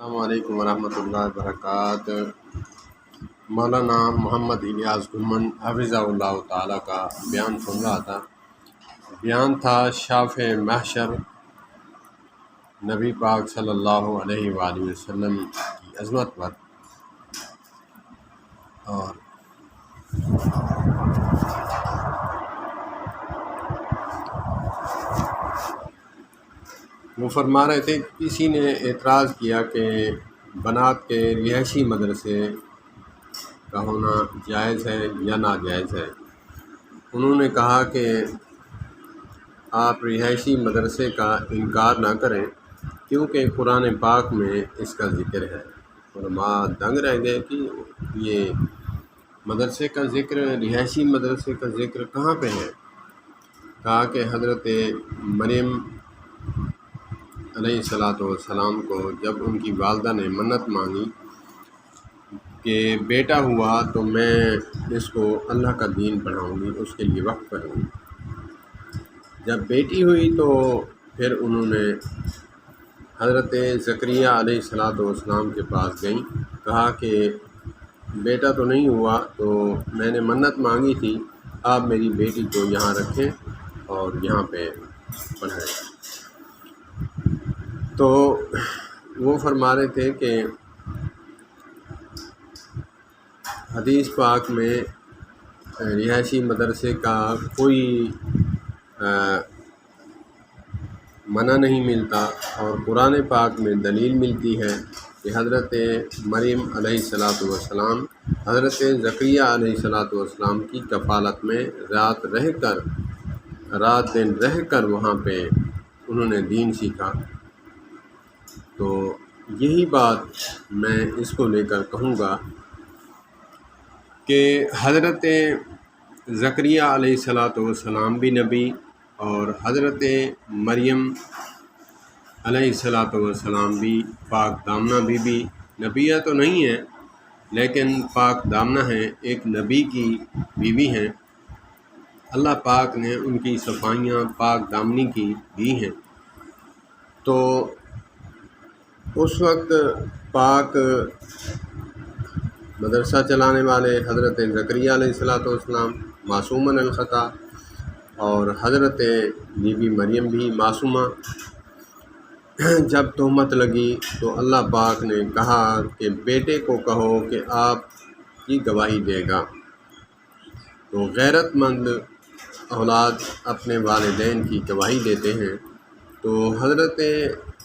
السلام علیکم ورحمۃ اللہ وبرکاتہ۔ مولانا محمد الیاس گھمن حفظہ اللہ تعالیٰ کا بیان سن رہا تھا۔ بیان تھا شافع محشر نبی پاک صلی اللہ علیہ وآلہ وسلم کی عظمت پر، اور وہ فرما رہے تھے کہ کسی نے اعتراض کیا کہ بنات کے رہائشی مدرسے کا ہونا جائز ہے یا ناجائز ہے۔ انہوں نے کہا کہ آپ رہائشی مدرسے کا انکار نہ کریں، کیونکہ قرآن پاک میں اس کا ذکر ہے۔ علماء دنگ رہ گئے کہ یہ مدرسے کا ذکر، رہائشی مدرسے کا ذکر کہاں پہ ہے؟ کہا کہ حضرت مریم علیہ السلام کو جب ان کی والدہ نے منت مانگی کہ بیٹا ہوا تو میں اس کو اللہ کا دین پڑھاؤں گی، اس کے لیے وقف کروں گی۔ جب بیٹی ہوئی تو پھر انہوں نے حضرت زکریا علیہ السلام کے پاس گئیں، کہا کہ بیٹا تو نہیں ہوا، تو میں نے منت مانگی تھی، آپ میری بیٹی کو یہاں رکھیں اور یہاں پہ پڑھائیں۔ تو وہ فرما رہے تھے کہ حدیث پاک میں رہائشی مدرسے کا کوئی منع نہیں ملتا، اور قرآن پاک میں دلیل ملتی ہے کہ حضرت مریم علیہ السلام حضرت زکریا علیہ السلام کی کفالت میں رات دن رہ کر وہاں پہ انہوں نے دین سیکھا۔ تو یہی بات میں اس کو لے کر کہوں گا کہ حضرت زکریا علیہ السلام بھی نبی، اور حضرت مریم علیہ السلام بھی پاک دامنہ بی نبیہ تو نہیں ہے، لیکن پاک دامنہ ہیں، ایک نبی کی بیوی ہیں۔ اللہ پاک نے ان کی صفائیاں پاک دامنی کی دی ہیں۔ تو اس وقت پاک مدرسہ چلانے والے حضرت زکریا علیہ السلام معصوماً الخطا، اور حضرت بی بی مریم بھی معصومہ۔ جب تہمت لگی تو اللہ پاک نے کہا کہ بیٹے کو کہو کہ آپ کی گواہی دے گا۔ تو غیرت مند اولاد اپنے والدین کی گواہی دیتے ہیں۔ تو حضرت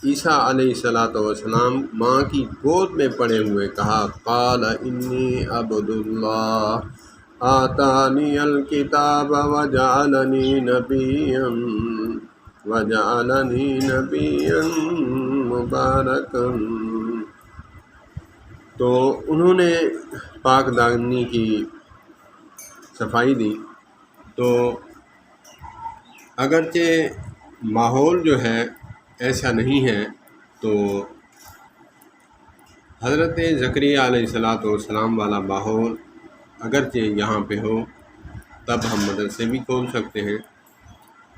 عیسیٰ علیہ السلام ماں کی گود میں پڑے ہوئے کہا، قال انی عبد اللہ آتانی الکتاب وجعلنی نبیا مبارکا۔ تو انہوں نے پاک دامنی کی صفائی دی۔ تو اگرچہ ماحول جو ہے ایسا نہیں ہے، تو حضرت زکریا علیہ السلام والا ماحول اگرچہ یہاں پہ ہو، تب ہم مدرسے بھی کھول سکتے ہیں،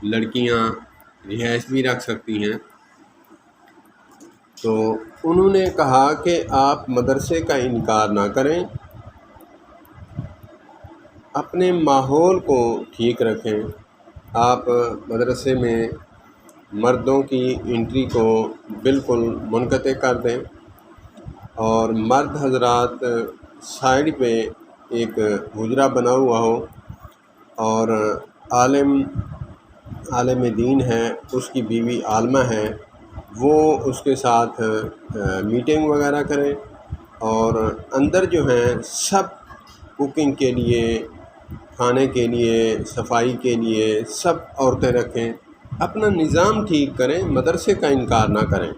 لڑکیاں رہائش بھی رکھ سکتی ہیں۔ تو انہوں نے کہا کہ آپ مدرسے کا انکار نہ کریں، اپنے ماحول کو ٹھیک رکھیں۔ آپ مدرسے میں مردوں کی انٹری کو بالکل منقطع کر دیں، اور مرد حضرات سائڈ پہ ایک حجرہ بنا ہوا ہو، اور عالم دین ہے، اس کی بیوی عالمہ ہے، وہ اس کے ساتھ میٹنگ وغیرہ کریں، اور اندر جو ہیں سب کوکنگ کے لیے، کھانے کے لیے، صفائی کے لیے سب عورتیں رکھیں، اپنا نظام ٹھیک کریں، مدرسے کا انکار نہ کریں۔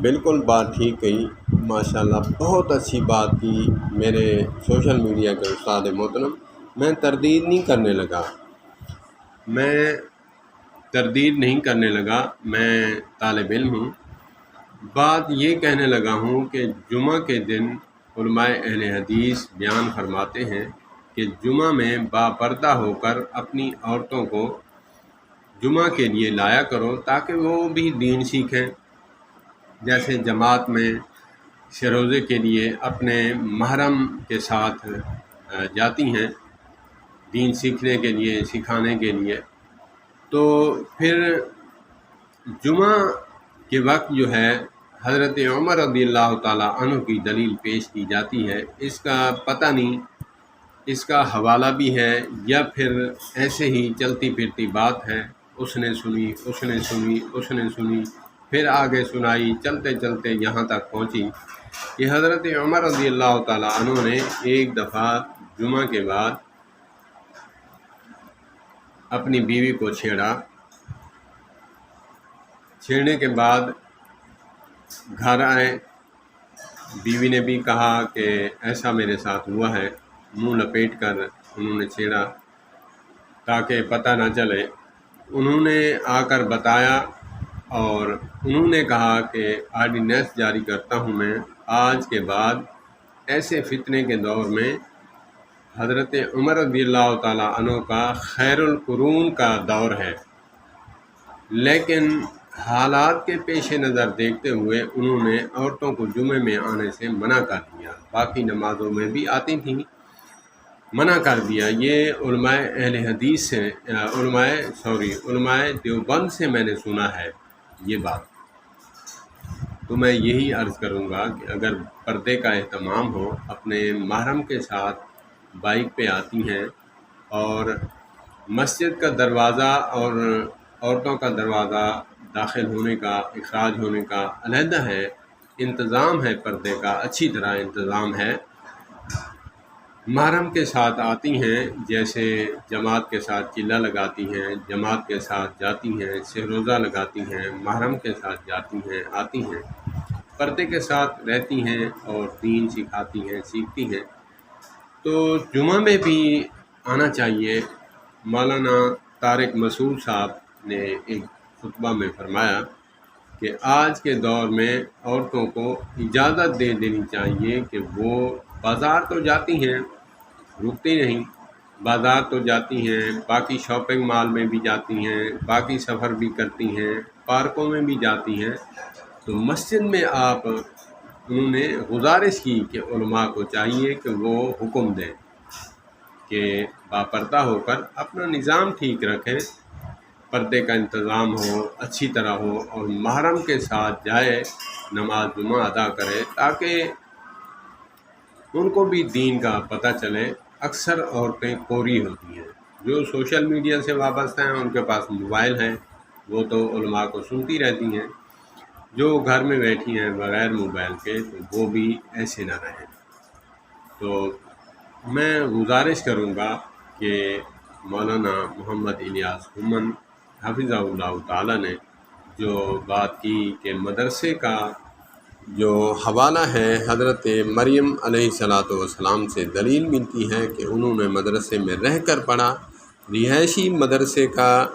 بالکل بات ٹھیک کہی، ماشاءاللہ بہت اچھی بات کی میرے سوشل میڈیا کے استاد محترم۔ میں تردید نہیں کرنے لگا، میں طالب علم ہوں۔ بات یہ کہنے لگا ہوں کہ جمعہ کے دن علماء اہل حدیث بیان فرماتے ہیں کہ جمعہ میں باپردہ ہو کر اپنی عورتوں کو جمعہ کے لیے لایا کرو، تاکہ وہ بھی دین سیکھیں۔ جیسے جماعت میں شروزے کے لیے اپنے محرم کے ساتھ جاتی ہیں دین سیکھنے کے لیے، سکھانے کے لیے، تو پھر جمعہ کے وقت جو ہے حضرت عمر رضی اللہ تعالیٰ عنہ کی دلیل پیش کی جاتی ہے۔ اس کا پتہ نہیں اس کا حوالہ بھی ہے یا پھر ایسے ہی چلتی پھرتی بات ہے، اس نے سنی پھر آگے سنائی، چلتے چلتے یہاں تک پہنچی کہ حضرت عمر رضی اللہ تعالیٰ عنہ نے ایک دفعہ جمعہ کے بعد اپنی بیوی کو چھیڑنے کے بعد گھر آئے، بیوی نے بھی کہا کہ ایسا میرے ساتھ ہوا ہے، منہ لپیٹ کر انہوں نے چھیڑا تاکہ پتہ نہ چلے۔ انہوں نے آ کر بتایا اور انہوں نے کہا کہ آرڈیننس جاری کرتا ہوں میں، آج کے بعد ایسے فتنے کے دور میں حضرت عمر رضی اللہ تعالیٰ عنہ کا خیر القرون کا دور ہے، لیکن حالات کے پیش نظر دیکھتے ہوئے انہوں نے عورتوں کو جمعے میں آنے سے منع کر دیا، باقی نمازوں میں بھی آتی تھیں، منع کر دیا۔ یہ علماء اہل حدیث سے علماء دیوبند سے میں نے سنا ہے یہ بات۔ تو میں یہی عرض کروں گا کہ اگر پردے کا اہتمام ہو، اپنے محرم کے ساتھ بائک پہ آتی ہیں اور مسجد کا دروازہ اور عورتوں کا دروازہ داخل ہونے کا، اخراج ہونے کا علیحدہ ہے، انتظام ہے، پردے کا اچھی طرح انتظام ہے۔ محرم کے ساتھ آتی ہیں، جیسے جماعت کے ساتھ چلہ لگاتی ہیں، جماعت کے ساتھ جاتی ہیں، شہروزہ لگاتی ہیں، محرم کے ساتھ جاتی ہیں، آتی ہیں، پردے کے ساتھ رہتی ہیں اور دین سکھاتی ہیں، سیکھتی ہیں، تو جمعہ میں بھی آنا چاہیے۔ مولانا طارق مسعود صاحب نے ایک خطبہ میں فرمایا کہ آج کے دور میں عورتوں کو اجازت دے دینی چاہیے کہ وہ بازار تو جاتی ہیں، رکتی نہیں، بازار تو جاتی ہیں، باقی شاپنگ مال میں بھی جاتی ہیں، باقی سفر بھی کرتی ہیں، پارکوں میں بھی جاتی ہیں، تو مسجد میں انہوں نے گزارش کی کہ علماء کو چاہیے کہ وہ حکم دیں کہ باپردہ ہو کر اپنا نظام ٹھیک رکھیں، پردے کا انتظام ہو، اچھی طرح ہو، اور محرم کے ساتھ جائے، نماز جمعہ ادا کرے تاکہ ان کو بھی دین کا پتہ چلے۔ اکثر عورتیں کوری ہوتی ہیں، جو سوشل میڈیا سے وابستہ ہیں، ان کے پاس موبائل ہیں، وہ تو علماء کو سنتی رہتی ہیں، جو گھر میں بیٹھی ہیں بغیر موبائل کے، تو وہ بھی ایسے نہ رہیں۔ تو میں گزارش کروں گا کہ مولانا محمد الیاس گھمن حفظہ اللہ تعالیٰ نے جو بات کی کہ مدرسے کا جو حوالہ ہے حضرت مریم علیہ السلام سے دلیل ملتی ہے کہ انہوں نے مدرسے میں رہ کر پڑھا، رہائشی مدرسے کا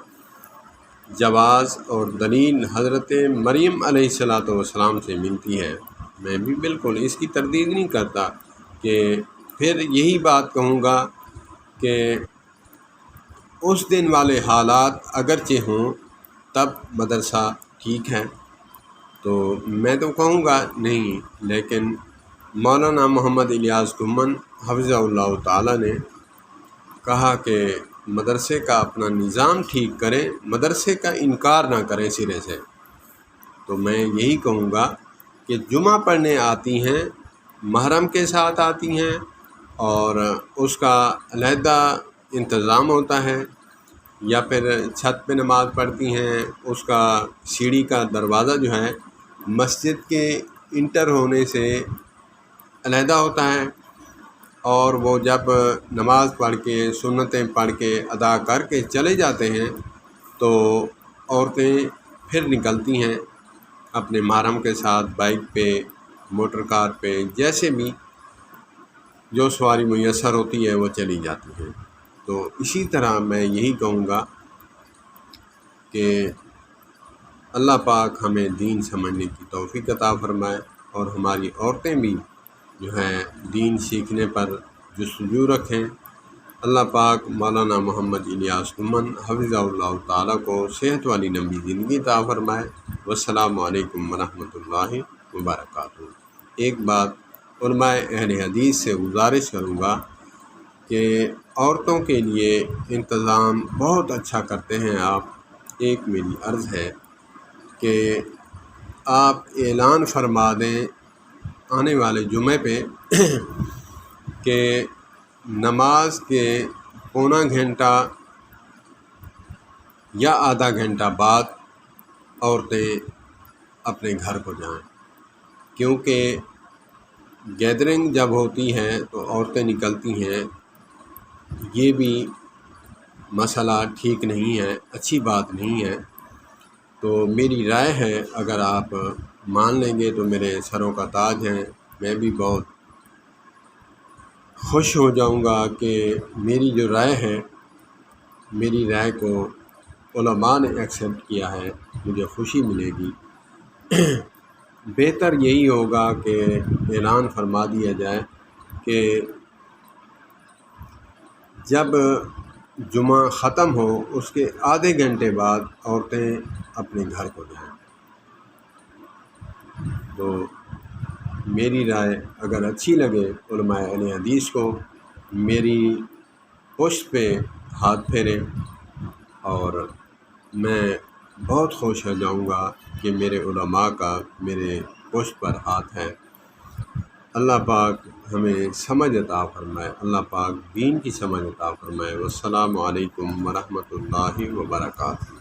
جواز اور دلیل حضرت مریم علیہ السلام سے ملتی ہے۔ میں بھی بالکل اس کی تردید نہیں کرتا کہ پھر یہی بات کہوں گا کہ اس دن والے حالات اگرچہ ہوں تب مدرسہ ٹھیک ہے، تو میں تو کہوں گا نہیں، لیکن مولانا محمد الیاس گھمن حفظہ اللہ تعالیٰ نے کہا کہ مدرسے کا اپنا نظام ٹھیک کریں، مدرسے کا انکار نہ کریں سرے سے۔ تو میں یہی کہوں گا کہ جمعہ پڑھنے آتی ہیں، محرم کے ساتھ آتی ہیں، اور اس کا علیحدہ انتظام ہوتا ہے، یا پھر چھت پہ نماز پڑھتی ہیں، اس کا سیڑھی کا دروازہ جو ہے مسجد کے انٹر ہونے سے علیحدہ ہوتا ہے، اور وہ جب نماز پڑھ کے سنتیں پڑھ کے ادا کر کے چلے جاتے ہیں تو عورتیں پھر نکلتی ہیں اپنے محرم کے ساتھ بائک پہ، موٹر کار پہ، جیسے بھی جو سواری میسر ہوتی ہے وہ چلی جاتی ہیں۔ تو اسی طرح میں یہی کہوں گا کہ اللہ پاک ہمیں دین سمجھنے کی توفیق عطا فرمائے، اور ہماری عورتیں بھی جو ہیں دین سیکھنے پر جستجو رکھیں، اللہ پاک مولانا محمد الیاس نعمان حفظہ اللہ تعالیٰ کو صحت والی لمبی زندگی عطا فرمائے۔ والسلام علیکم ورحمۃ اللہ وبرکاتہ۔ ایک بات علماء اہل حدیث سے گزارش کروں گا کہ عورتوں کے لیے انتظام بہت اچھا کرتے ہیں آپ۔ ایک میری عرض ہے کہ آپ اعلان فرما دیں آنے والے جمعے پہ کہ نماز کے پونا گھنٹہ یا آدھا گھنٹہ بعد عورتیں اپنے گھر کو جائیں، کیونکہ گیدرنگ جب ہوتی ہے تو عورتیں نکلتی ہیں، یہ بھی مسئلہ ٹھیک نہیں ہے، اچھی بات نہیں ہے۔ تو میری رائے ہے اگر آپ مان لیں گے تو میرے سروں کا تاج ہیں، میں بھی بہت خوش ہو جاؤں گا کہ میری جو رائے ہے، میری رائے کو علماء نے ایکسیپٹ کیا ہے، مجھے خوشی ملے گی۔ بہتر یہی ہوگا کہ اعلان فرما دیا جائے کہ جب جمعہ ختم ہو اس کے آدھے گھنٹے بعد عورتیں اپنے گھر کو جائیں۔ تو میری رائے اگر اچھی لگے علماء اہل حدیث کو، میری پشت پہ ہاتھ پھیرے، اور میں بہت خوش ہو جاؤں گا کہ میرے علماء کا میرے پشت پر ہاتھ ہے۔ اللہ پاک ہمیں سمجھ عطا فرمائے، اللہ پاک دین کی سمجھ عطا فرمائے۔ والسلام علیکم ورحمۃ اللہ وبرکاتہ۔